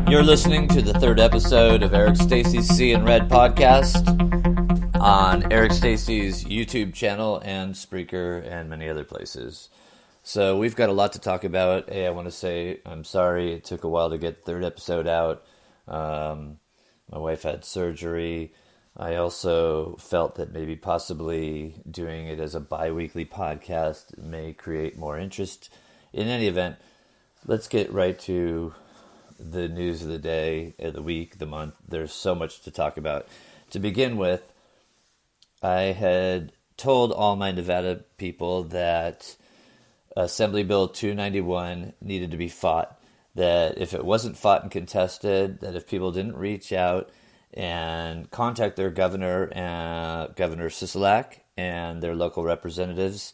You're listening to the third episode of Eric Stacy's See and Red podcast on Eric Stacy's YouTube channel and Spreaker and many other places. So we've got a lot to talk about. Hey, I want to say I'm sorry it took a while to get the third episode out. My wife had surgery. I also felt that maybe possibly doing it as a bi-weekly podcast may create more interest. In any event, let's get right to the news of the day, of the week, the month. There's so much to talk about. To begin with, I had told all my Nevada people that Assembly Bill 291 needed to be fought, that if it wasn't fought and contested, that if people didn't reach out and contact their governor, Governor Sisolak, and their local representatives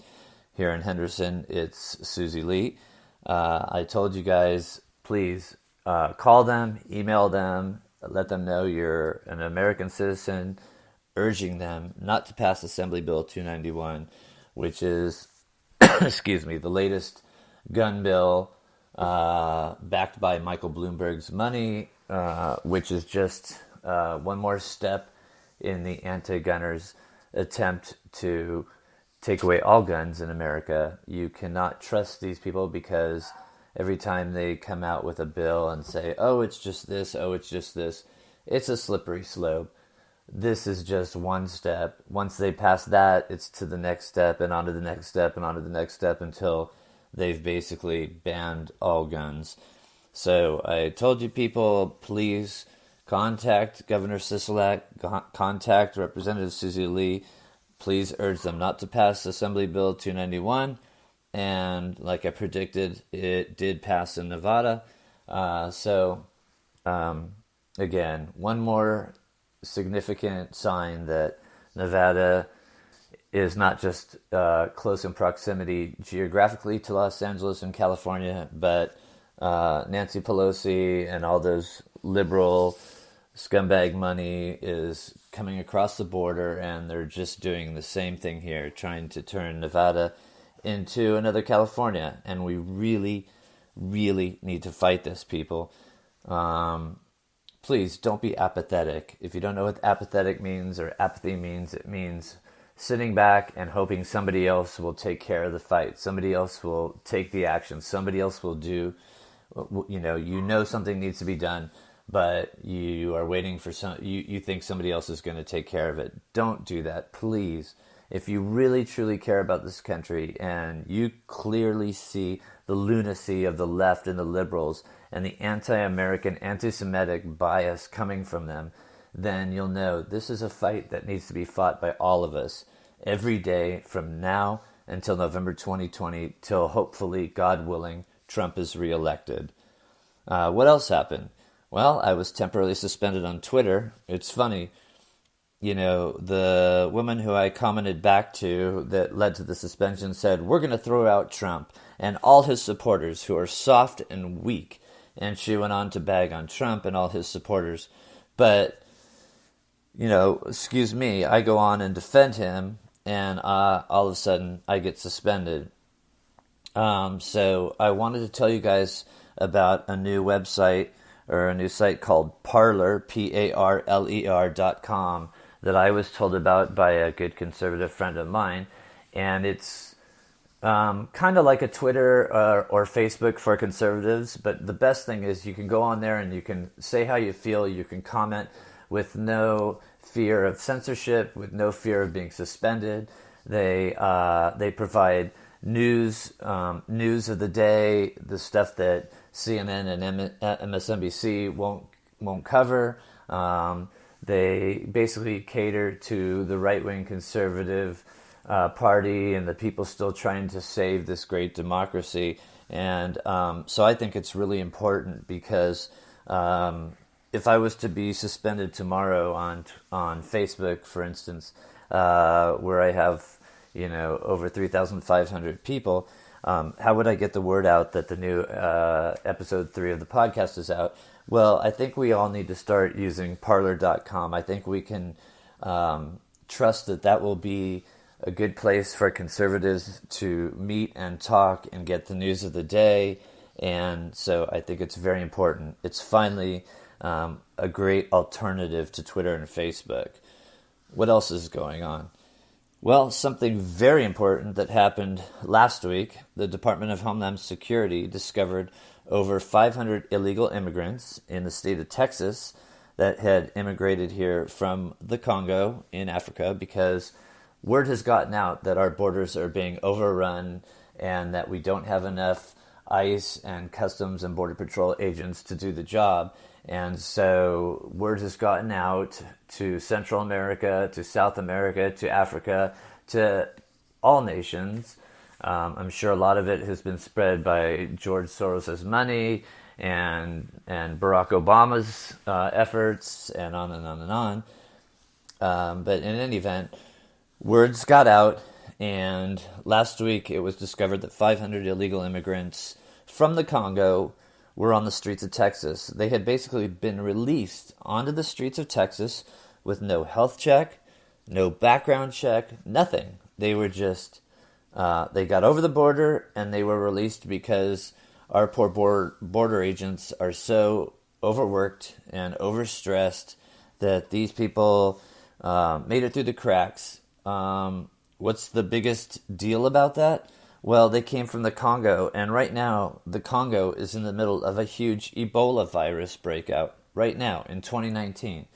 here in Henderson, it's Susie Lee. I told you guys, please call them, email them, let them know you're an American citizen, urging them not to pass Assembly Bill 291, which is, excuse me, the latest gun bill backed by Michael Bloomberg's money, which is just one more step in the anti-gunners' attempt to take away all guns in America. You cannot trust these people because every time they come out with a bill and say, oh, it's just this, oh, it's just this, it's a slippery slope. This is just one step. Once they pass that, it's to the next step and on to the next step and on to the next step until they've basically banned all guns. So I told you people, please contact Governor Sisolak, contact Representative Susie Lee. Please urge them not to pass Assembly Bill 291. And like I predicted, it did pass in Nevada. Again, one more significant sign that Nevada is not just close in proximity geographically to Los Angeles and California, but Nancy Pelosi and all those liberal scumbag money is coming across the border, and they're just doing the same thing here, trying to turn Nevada into another California, and we really, really need to fight this, people. Please don't be apathetic. If you don't know what apathetic means or apathy means, it means sitting back and hoping somebody else will take care of the fight. Somebody else will take the action. Somebody else will do, you know something needs to be done, but you are waiting for you think somebody else is going to take care of it. Don't do that, please. If you really truly care about this country and you clearly see the lunacy of the left and the liberals and the anti-American, anti-Semitic bias coming from them, then you'll know this is a fight that needs to be fought by all of us every day from now until November 2020, till hopefully, God willing, Trump is reelected. What else happened? Well, I was temporarily suspended on Twitter. It's funny. The woman who I commented back to that led to the suspension said, we're going to throw out Trump and all his supporters who are soft and weak. And she went on to bag on Trump and all his supporters. But, excuse me, I go on and defend him, and all of a sudden I get suspended. So I wanted to tell you guys about a new website or a new site called Parler, Parler.com, that I was told about by a good conservative friend of mine. And it's kind of like a Twitter or Facebook for conservatives, but the best thing is you can go on there and you can say how you feel, you can comment with no fear of censorship, with no fear of being suspended. They provide news of the day, the stuff that CNN and MSNBC won't cover. They basically cater to the right-wing conservative party and the people still trying to save this great democracy. And so I think it's really important because if I was to be suspended tomorrow on Facebook, for instance, where I have over 3,500 people, how would I get the word out that the new episode 3 of the podcast is out? Well, I think we all need to start using Parler.com. I think we can trust that will be a good place for conservatives to meet and talk and get the news of the day And so I think it's very important. It's finally a great alternative to Twitter and Facebook. What else is going on? Well, something very important that happened last week. The Department of Homeland Security discovered over 500 illegal immigrants in the state of Texas that had immigrated here from the Congo in Africa, because word has gotten out that our borders are being overrun and that we don't have enough ICE and Customs and Border Patrol agents to do the job. And so word has gotten out to Central America, to South America, to Africa, to all nations. I'm sure a lot of it has been spread by George Soros' money and Barack Obama's efforts, and on and on and on. But in any event, words got out, and last week it was discovered that 500 illegal immigrants from the Congo were on the streets of Texas. They had basically been released onto the streets of Texas with no health check, no background check, nothing. They were just, they got over the border and they were released because our poor border agents are so overworked and overstressed that these people made it through the cracks. What's the biggest deal about that? Well, they came from the Congo, and right now, the Congo is in the middle of a huge Ebola virus breakout, right now, in 2019.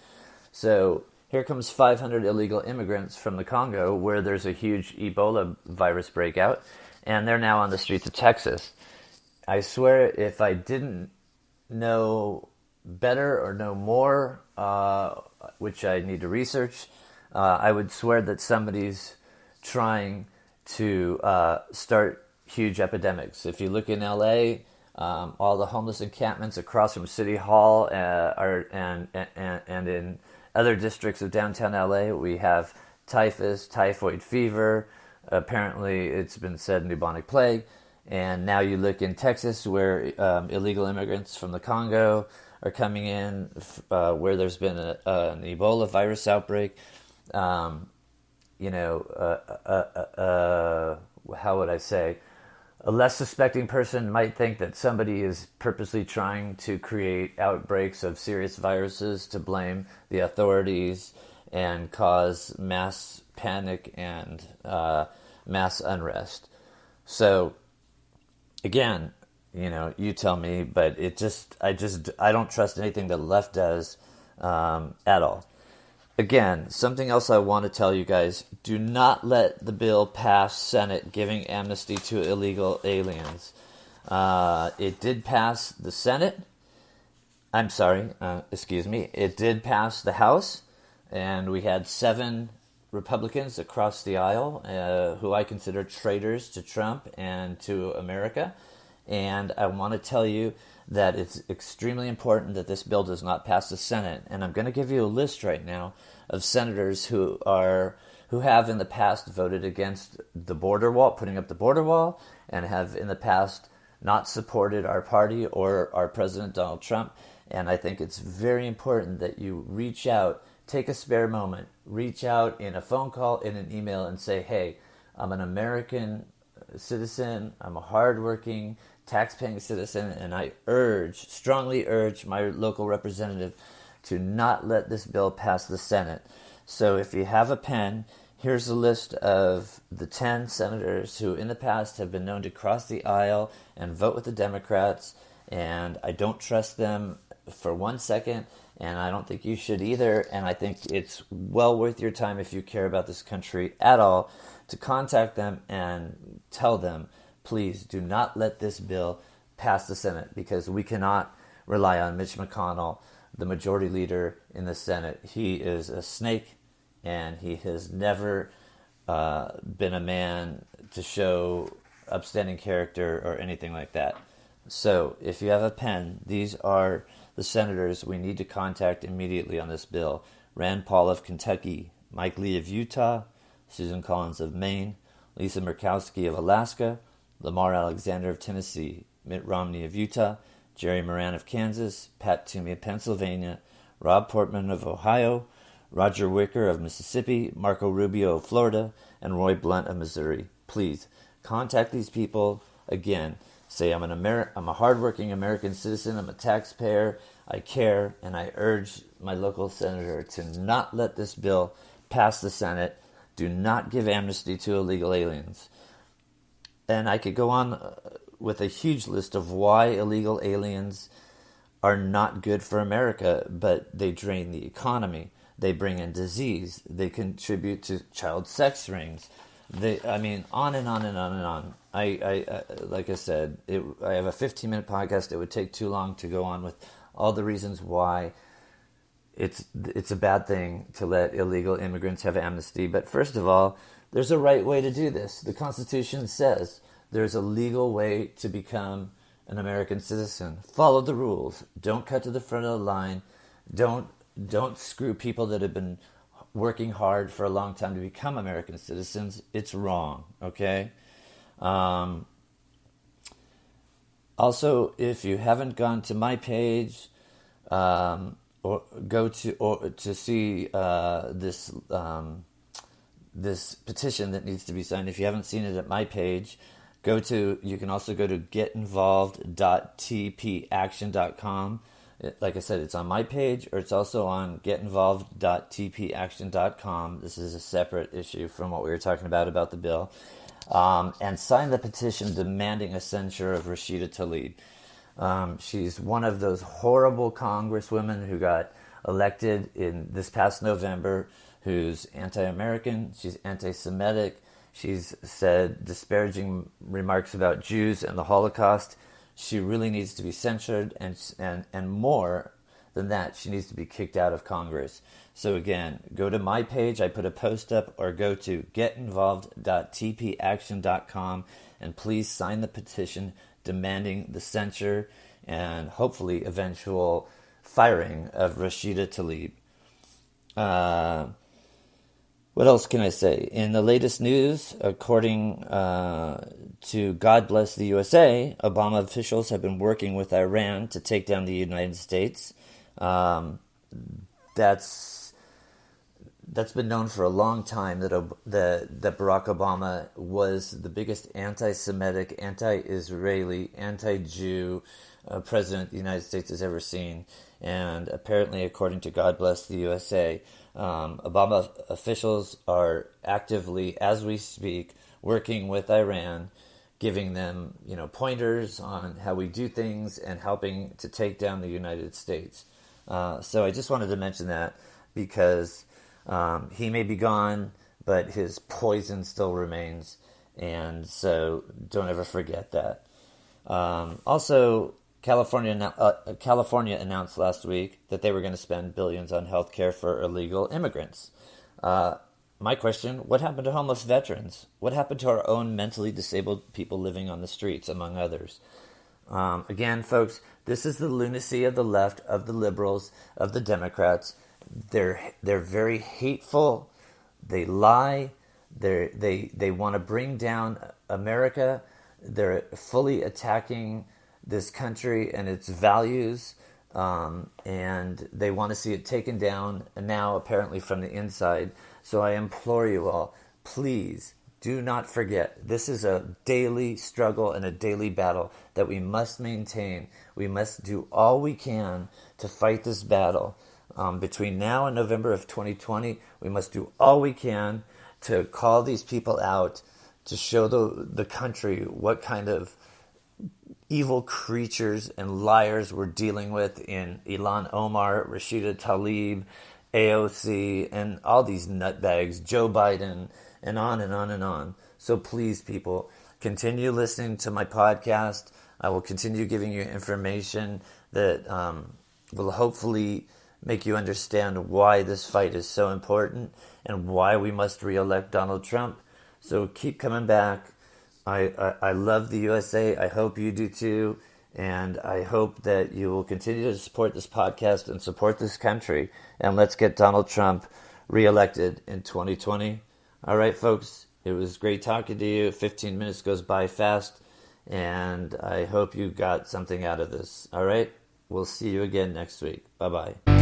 So, here comes 500 illegal immigrants from the Congo, where there's a huge Ebola virus breakout, and they're now on the streets of Texas. I swear, if I didn't know better or know more, which I need to research, I would swear that somebody's trying to start huge epidemics. If you look in LA, all the homeless encampments across from City Hall and in other districts of downtown LA, we have typhus, typhoid fever. Apparently, it's been said bubonic plague. And now you look in Texas, where illegal immigrants from the Congo are coming in, where there's been an Ebola virus outbreak. How would I say? A less suspecting person might think that somebody is purposely trying to create outbreaks of serious viruses to blame the authorities and cause mass panic and mass unrest. So, again, you tell me, but I don't trust anything the left does at all. Again, something else I want to tell you guys, do not let the bill pass Senate giving amnesty to illegal aliens. It did pass the Senate. It did pass the House, and we had 7 Republicans across the aisle who I consider traitors to Trump and to America. And I want to tell you that it's extremely important that this bill does not pass the Senate. And I'm going to give you a list right now of senators who have in the past voted against the border wall, putting up the border wall, and have in the past not supported our party or our President Donald Trump. And I think it's very important that you reach out, take a spare moment, reach out in a phone call, in an email, and say, hey, I'm an American citizen, I'm a hardworking, tax-paying citizen, and I strongly urge my local representative to not let this bill pass the Senate. So if you have a pen, here's a list of the 10 senators who in the past have been known to cross the aisle and vote with the Democrats, and I don't trust them for 1 second, and I don't think you should either, and I think it's well worth your time, if you care about this country at all, to contact them and tell them, please do not let this bill pass the Senate, because we cannot rely on Mitch McConnell, the majority leader in the Senate. He is a snake, and he has never been a man to show upstanding character or anything like that. So if you have a pen, these are the senators we need to contact immediately on this bill. Rand Paul of Kentucky, Mike Lee of Utah, Susan Collins of Maine, Lisa Murkowski of Alaska, Lamar Alexander of Tennessee, Mitt Romney of Utah, Jerry Moran of Kansas, Pat Toomey of Pennsylvania, Rob Portman of Ohio, Roger Wicker of Mississippi, Marco Rubio of Florida, and Roy Blunt of Missouri. Please, contact these people. Again, Say I'm I'm a hardworking American citizen. I'm a taxpayer. I care, and I urge my local senator to not let this bill pass the Senate. Do not give amnesty to illegal aliens. And I could go on with a huge list of why illegal aliens are not good for America, but they drain the economy. They bring in disease. They contribute to child sex rings. On and on and on and on. Like I said, I have a 15-minute podcast. It would take too long to go on with all the reasons why it's a bad thing to let illegal immigrants have amnesty. But first of all, there's a right way to do this. The Constitution says there's a legal way to become an American citizen. Follow the rules. Don't cut to the front of the line. Don't screw people that have been working hard for a long time to become American citizens. It's wrong, okay? Also, if you haven't gone to my page, or go to see this petition that needs to be signed. If you haven't seen it at my page, you can also go to getinvolved.tpaction.com. Like I said, it's on my page, or it's also on getinvolved.tpaction.com. This is a separate issue from what we were talking about the bill. And sign the petition demanding a censure of Rashida Tlaib. She's one of those horrible congresswomen who got elected in this past November, who's anti-American, she's anti-Semitic, she's said disparaging remarks about Jews and the Holocaust. She really needs to be censured, and more than that, she needs to be kicked out of Congress. So again, go to my page, I put a post up, or go to getinvolved.tpaction.com, and please sign the petition demanding the censure and hopefully eventual firing of Rashida Tlaib. What else can I say? In the latest news, according to God Bless the USA, Obama officials have been working with Iran to take down the United States. That's been known for a long time that Barack Obama was the biggest anti-Semitic, anti-Israeli, anti-Jew president the United States has ever seen. And apparently, according to God Bless the USA, Obama officials are actively, as we speak, working with Iran, giving them, pointers on how we do things and helping to take down the United States. So I just wanted to mention that because he may be gone, but his poison still remains, and so don't ever forget that. Also, California announced last week that they were going to spend billions on health care for illegal immigrants. My question, what happened to homeless veterans? What happened to our own mentally disabled people living on the streets, among others? Again, folks, this is the lunacy of the left, of the liberals, of the Democrats. They're very hateful. They lie. They want to bring down America. They're fully attacking this country and its values, and they want to see it taken down, and now apparently from the inside. So I implore you all, please do not forget, this is a daily struggle and a daily battle that we must maintain. We must do all we can to fight this battle. Between now and November of 2020, we must do all we can to call these people out, to show the country what kind of evil creatures and liars we're dealing with in Ilhan Omar, Rashida Tlaib, AOC, and all these nutbags, Joe Biden, and on and on and on. So please, people, continue listening to my podcast. I will continue giving you information that will hopefully make you understand why this fight is so important and why we must re-elect Donald Trump. So keep coming back. I love the USA. I hope you do too. And I hope that you will continue to support this podcast and support this country. And let's get Donald Trump reelected in 2020. All right, folks. It was great talking to you. 15 minutes goes by fast. And I hope you got something out of this. All right. We'll see you again next week. Bye-bye.